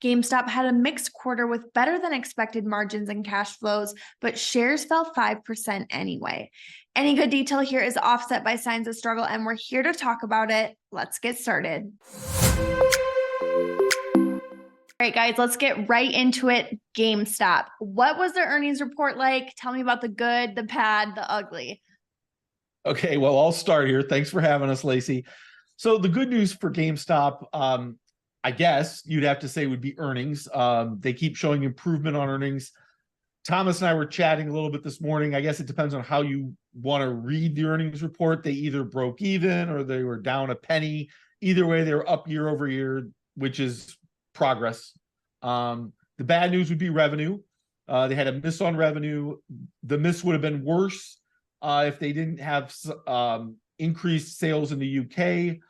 GameStop had a mixed quarter with better than expected margins and cash flows, but shares fell 5% anyway. Any good detail here is offset by signs of struggle, and we're here to talk about it. Let's get started. All right, guys, let's get right into it. GameStop. What was their earnings report like? Tell me about the good, the bad, the ugly. Okay, well, I'll start here. Thanks for having us, Lacey. So the good news for GameStop, I guess you'd have to say would be earnings. They keep showing improvement on earnings. Thomas and I were chatting a little bit this morning. I guess it depends on how you want to read the earnings report. They either broke even or they were down a penny. Either way, they were up year over year, which is progress. The bad news would be revenue. They had a miss on revenue. The miss would have been worse if they didn't have increased sales in the UK,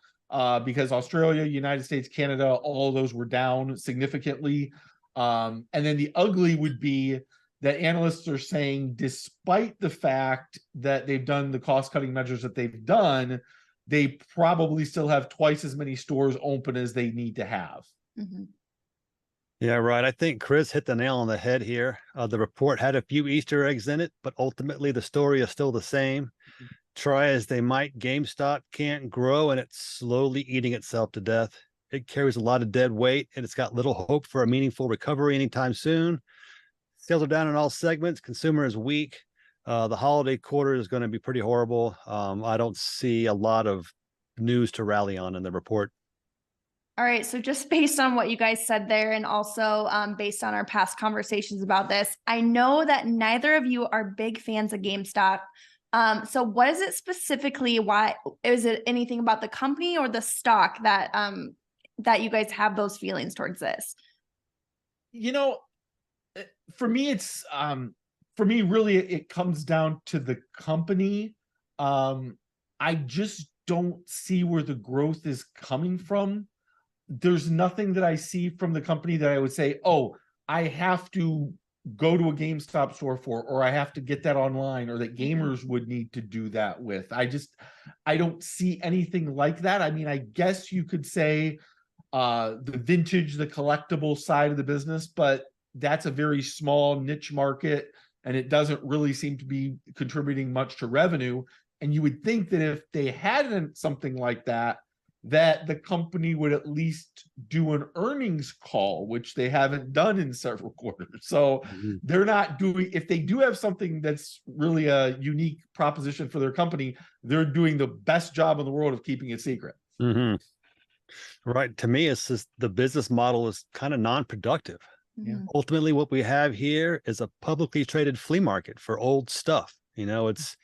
because Australia, United States, Canada, all of those were down significantly. And then the ugly would be that analysts are saying, despite the fact that they've done the cost-cutting measures that they've done, they probably still have twice as many stores open as they need to have. Mm-hmm. Yeah, right. I think Chris hit the nail on the head here. The report had a few Easter eggs in it, but ultimately the story is still the same. Try as they might, GameStop can't grow, and it's slowly eating itself to death. It carries a lot of dead weight, and it's got little hope for a meaningful recovery anytime soon. Sales are down in all segments. Consumer is weak. The holiday quarter is going to be pretty horrible. I don't see a lot of news to rally on in the report. All right, so just based on what you guys said there, and also based on our past conversations about this, I know that neither of you are big fans of GameStop. So what is it specifically? Why is it anything about the company or the stock that that you guys have those feelings towards this? You know, for me, it's really, it comes down to the company. I just don't see where the growth is coming from. There's nothing that I see from the company that I would say, oh, I have to go to a GameStop store for, or I have to get that online, or that gamers would need to do that with. I don't see anything like that. I mean, I guess you could say the vintage, the collectible side of the business, but that's a very small niche market, and it doesn't really seem to be contributing much to revenue. And you would think that if they hadn't something like that, that the company would at least do an earnings call, which they haven't done in several quarters. So they're not doing, if they do have something that's really a unique proposition for their company, they're doing the best job in the world of keeping it secret. Right. To me, it's just the business model is kind of non-productive. Yeah. Ultimately, what we have here is a publicly traded flea market for old stuff. You know, it's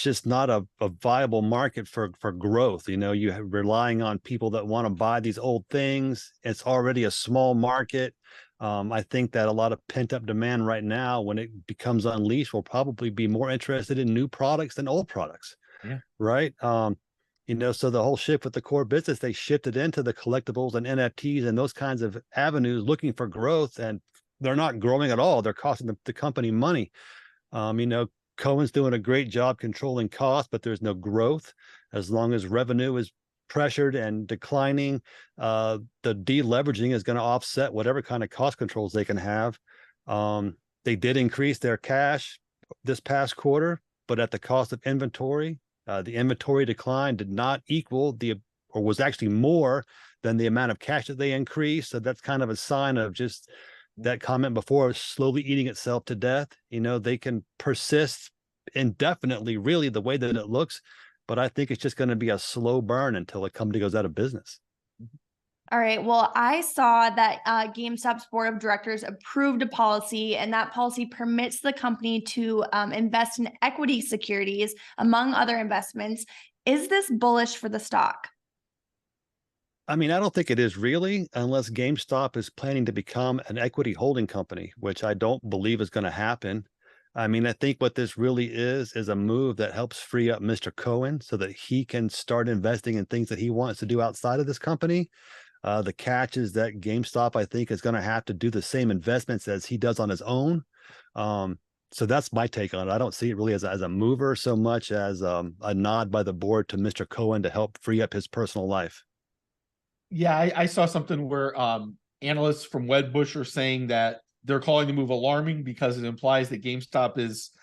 just not a viable market for growth. You know, you have relying on people that want to buy these old things. It's already a small market. I think that a lot of pent-up demand right now, when it becomes unleashed, will probably be more interested in new products than old products. Yeah. Right. You know, so the whole shift with the core business, they shifted into the collectibles and NFTs and those kinds of avenues looking for growth, and they're not growing at all. They're costing the company money. You know, Cohen's doing a great job controlling costs, but there's no growth. As long as revenue is pressured and declining, the deleveraging is going to offset whatever kind of cost controls they can have. They did increase their cash this past quarter, but at the cost of inventory. The inventory decline did not equal or was actually more than the amount of cash that they increased. So that's kind of a sign of just that comment before, slowly eating itself to death. You know, they can persist indefinitely, really, the way that it looks, but I think it's just going to be a slow burn until the company goes out of business. All right. Well, I saw that GameStop's board of directors approved a policy, and that policy permits the company to invest in equity securities, among other investments. Is this bullish for the stock? I mean, I don't think it is really, unless GameStop is planning to become an equity holding company, which I don't believe is going to happen. I mean, I think what this really is a move that helps free up Mr. Cohen so that he can start investing in things that he wants to do outside of this company. The catch is that GameStop, I think, is going to have to do the same investments as he does on his own. So that's my take on it. I don't see it really as a mover so much as a nod by the board to Mr. Cohen to help free up his personal life. Yeah, I saw something where analysts from Wedbush are saying that they're calling the move alarming because it implies that GameStop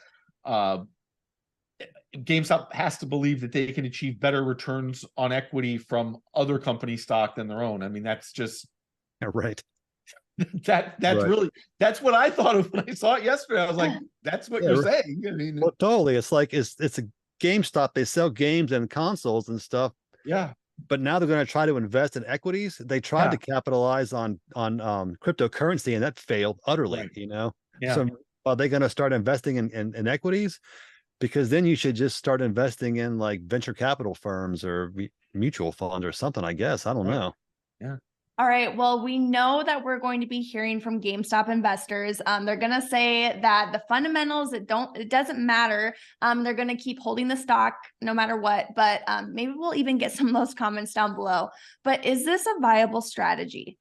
has to believe that they can achieve better returns on equity from other company stock than their own. I mean, that's just Right. that's Right. really, that's what I thought of when I saw it yesterday. I was like, that's what you're saying. I mean, Well, totally. It's like it's a GameStop. They sell games and consoles and stuff. yeah. But now they're going to try to invest in equities. They tried to capitalize on cryptocurrency, and that failed utterly. Right. You know. Yeah. So are they going to start investing in equities? Because then you should just start investing in like venture capital firms or mutual funds or something. I guess I don't know. Yeah. All right. Well, we know that we're going to be hearing from GameStop investors. They're going to say that the fundamentals, it doesn't matter. They're going to keep holding the stock no matter what, but maybe we'll even get some of those comments down below. But is this a viable strategy?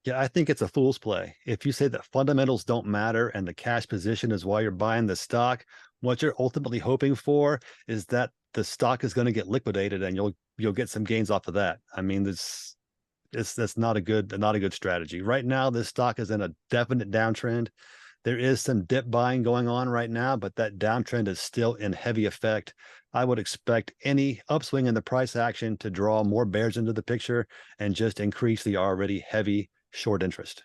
Yeah, I think it's a fool's play. If you say that fundamentals don't matter and the cash position is why you're buying the stock, what you're ultimately hoping for is that the stock is going to get liquidated and you'll get some gains off of that. I mean, that's not a good strategy. Right now, this stock is in a definite downtrend. There is some dip buying going on right now, but that downtrend is still in heavy effect. I would expect any upswing in the price action to draw more bears into the picture and just increase the already heavy short interest.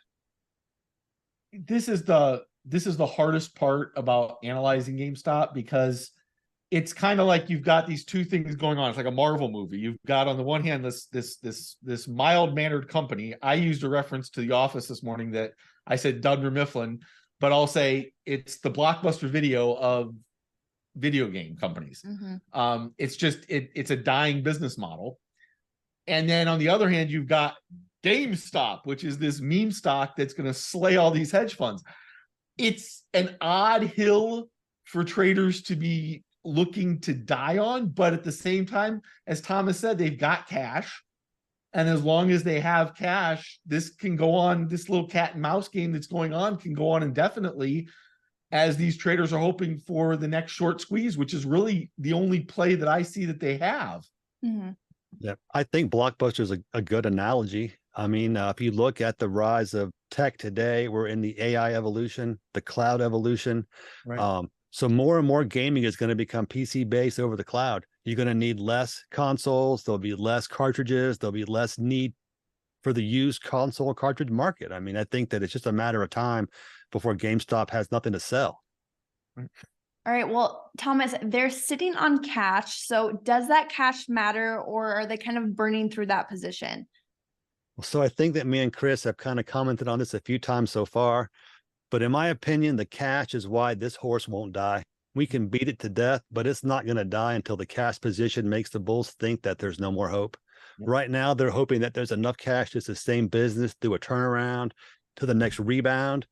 This is the hardest part about analyzing GameStop, because it's kind of like you've got these two things going on. It's like a Marvel movie. You've got on the one hand this mild-mannered company. I used a reference to The Office this morning that I said Dunder Mifflin, but I'll say it's the Blockbuster Video of video game companies. Mm-hmm. It's a dying business model. And then on the other hand, you've got GameStop, which is this meme stock that's going to slay all these hedge funds. It's an odd hill for traders to be looking to die on, but at the same time, as Thomas said, they've got cash. And as long as they have cash, this can go on, this little cat and mouse game that's going on can go on indefinitely, as these traders are hoping for the next short squeeze, which is really the only play that I see that they have. Mm-hmm. Yeah, I think Blockbuster is a good analogy. I mean, if you look at the rise of tech today, we're in the AI evolution, the cloud evolution. Right. So more and more gaming is going to become PC based over the cloud. You're going to need less consoles. There'll be less cartridges. There'll be less need for the used console cartridge market. I mean, I think that it's just a matter of time before GameStop has nothing to sell. All right. Well, Thomas, they're sitting on cash. So does that cash matter, or are they kind of burning through that position? So I think that me and Chris have kind of commented on this a few times so far. But in my opinion, the cash is why this horse won't die. We can beat it to death, but it's not going to die until the cash position makes the bulls think that there's no more hope. Yep. Right now, they're hoping that there's enough cash to sustain business through a turnaround to the next rebound,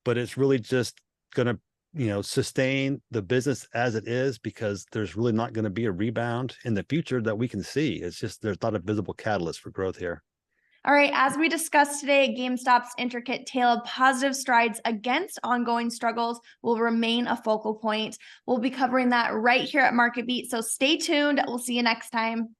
but it's really just going to, sustain the business as it is, because there's really not going to be a rebound in the future that we can see. It's just, there's not a visible catalyst for growth here. All right, as we discussed today, GameStop's intricate tale of positive strides against ongoing struggles will remain a focal point. We'll be covering that right here at Market Beat, so stay tuned. We'll see you next time.